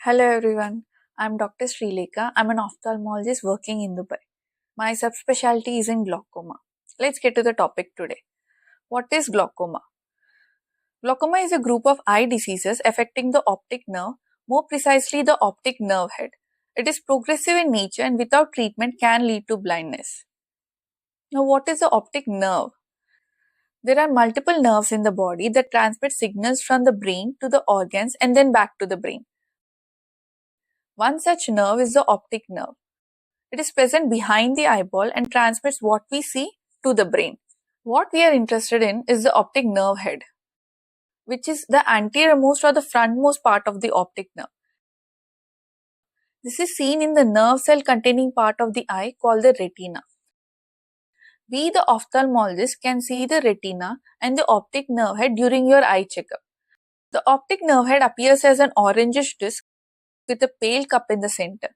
Hello everyone, I'm Dr. Srilekha. I'm an ophthalmologist working in Dubai. My subspecialty is in glaucoma. Let's get to the topic today. What is glaucoma? Glaucoma is a group of eye diseases affecting the optic nerve, more precisely the optic nerve head. It is progressive in nature and without treatment can lead to blindness. Now, what is the optic nerve? There are multiple nerves in the body that transmit signals from the brain to the organs and then back to the brain. One such nerve is the optic nerve. It is present behind the eyeball and transmits what we see to the brain. What we are interested in is the optic nerve head, which is the anteriormost or the frontmost part of the optic nerve. This is seen in the nerve cell containing part of the eye called the retina. We, the ophthalmologist, can see the retina and the optic nerve head during your eye checkup. The optic nerve head appears as an orangish disc with a pale cup in the center.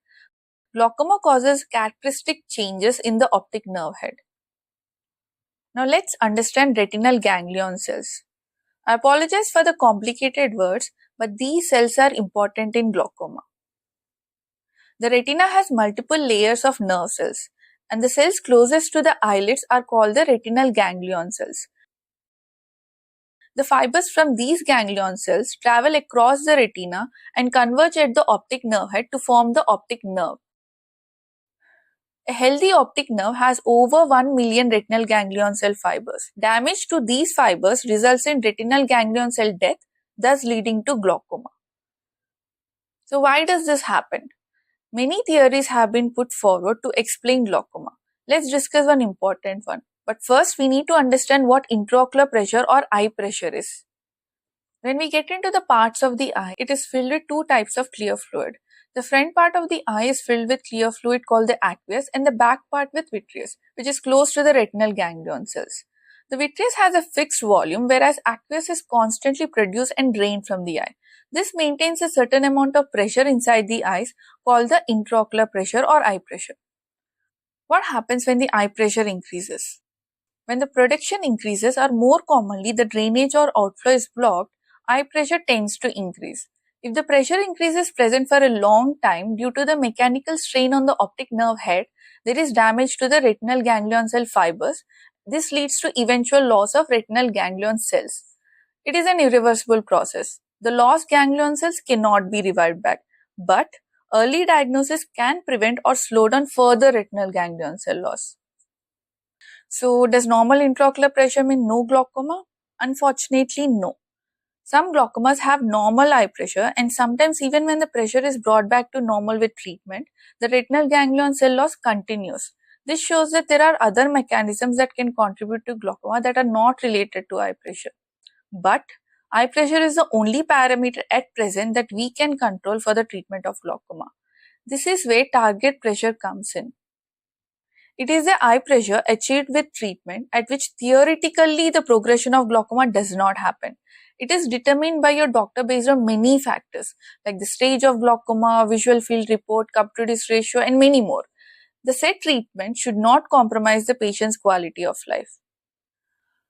Glaucoma causes characteristic changes in the optic nerve head. Now let's understand retinal ganglion cells. I apologize for the complicated words, but these cells are important in glaucoma. The retina has multiple layers of nerve cells, and the cells closest to the eyelids are called the retinal ganglion cells. The fibers from these ganglion cells travel across the retina and converge at the optic nerve head to form the optic nerve. A healthy optic nerve has over 1 million retinal ganglion cell fibers. Damage to these fibers results in retinal ganglion cell death, thus leading to glaucoma. So why does this happen? Many theories have been put forward to explain glaucoma. Let's discuss one important one. But first we need to understand what intraocular pressure or eye pressure is. When we get into the parts of the eye, it is filled with two types of clear fluid. The front part of the eye is filled with clear fluid called the aqueous and the back part with vitreous, which is close to the retinal ganglion cells. The vitreous has a fixed volume, whereas aqueous is constantly produced and drained from the eye. This maintains a certain amount of pressure inside the eyes called the intraocular pressure or eye pressure. What happens when the eye pressure increases? When the production increases or more commonly the drainage or outflow is blocked, eye pressure tends to increase. If the pressure increase is present for a long time due to the mechanical strain on the optic nerve head, there is damage to the retinal ganglion cell fibers. This leads to eventual loss of retinal ganglion cells. It is an irreversible process. The lost ganglion cells cannot be revived back, but early diagnosis can prevent or slow down further retinal ganglion cell loss. So, does normal intraocular pressure mean no glaucoma? Unfortunately, no. Some glaucomas have normal eye pressure, and sometimes even when the pressure is brought back to normal with treatment, the retinal ganglion cell loss continues. This shows that there are other mechanisms that can contribute to glaucoma that are not related to eye pressure. But eye pressure is the only parameter at present that we can control for the treatment of glaucoma. This is where target pressure comes in. It is the eye pressure achieved with treatment at which theoretically the progression of glaucoma does not happen. It is determined by your doctor based on many factors like the stage of glaucoma, visual field report, cup to disc ratio, and many more. The said treatment should not compromise the patient's quality of life.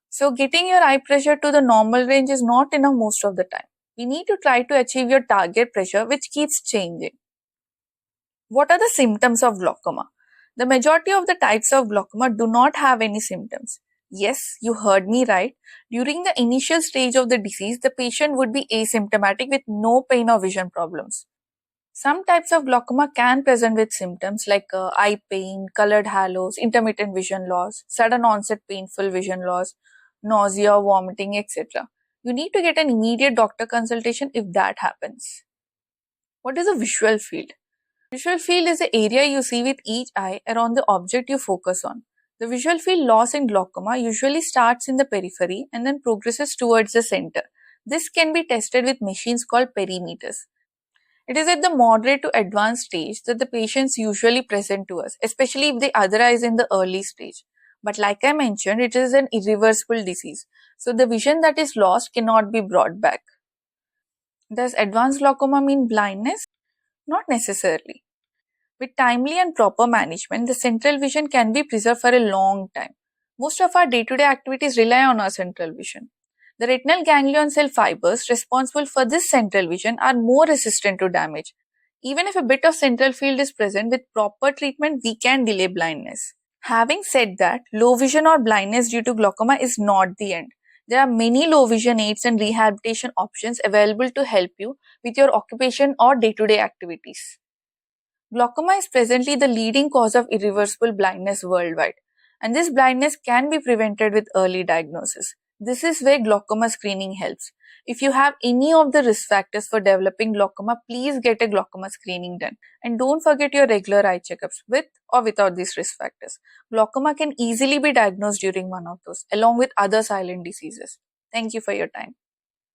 So getting your eye pressure to the normal range is not enough most of the time. We need to try to achieve your target pressure, which keeps changing. What are the symptoms of glaucoma? The majority of the types of glaucoma do not have any symptoms. Yes, you heard me right. During the initial stage of the disease, the patient would be asymptomatic with no pain or vision problems. Some types of glaucoma can present with symptoms like eye pain, colored halos, intermittent vision loss, sudden onset painful vision loss, nausea, vomiting, etc. You need to get an immediate doctor consultation if that happens. What is a visual field? Visual field is the area you see with each eye around the object you focus on. The visual field loss in glaucoma usually starts in the periphery and then progresses towards the center. This can be tested with machines called perimeters. It is at the moderate to advanced stage that the patients usually present to us, especially if the other eye is in the early stage. But like I mentioned, it is an irreversible disease. So the vision that is lost cannot be brought back. Does advanced glaucoma mean blindness? Not necessarily. With timely and proper management, the central vision can be preserved for a long time. Most of our day-to-day activities rely on our central vision. The retinal ganglion cell fibers responsible for this central vision are more resistant to damage. Even if a bit of central field is present, with proper treatment, we can delay blindness. Having said that, low vision or blindness due to glaucoma is not the end. There are many low vision aids and rehabilitation options available to help you with your occupation or day-to-day activities. Glaucoma is presently the leading cause of irreversible blindness worldwide, and this blindness can be prevented with early diagnosis. This is where glaucoma screening helps. If you have any of the risk factors for developing glaucoma, please get a glaucoma screening done. And don't forget your regular eye checkups with or without these risk factors. Glaucoma can easily be diagnosed during one of those, along with other silent diseases. Thank you for your time.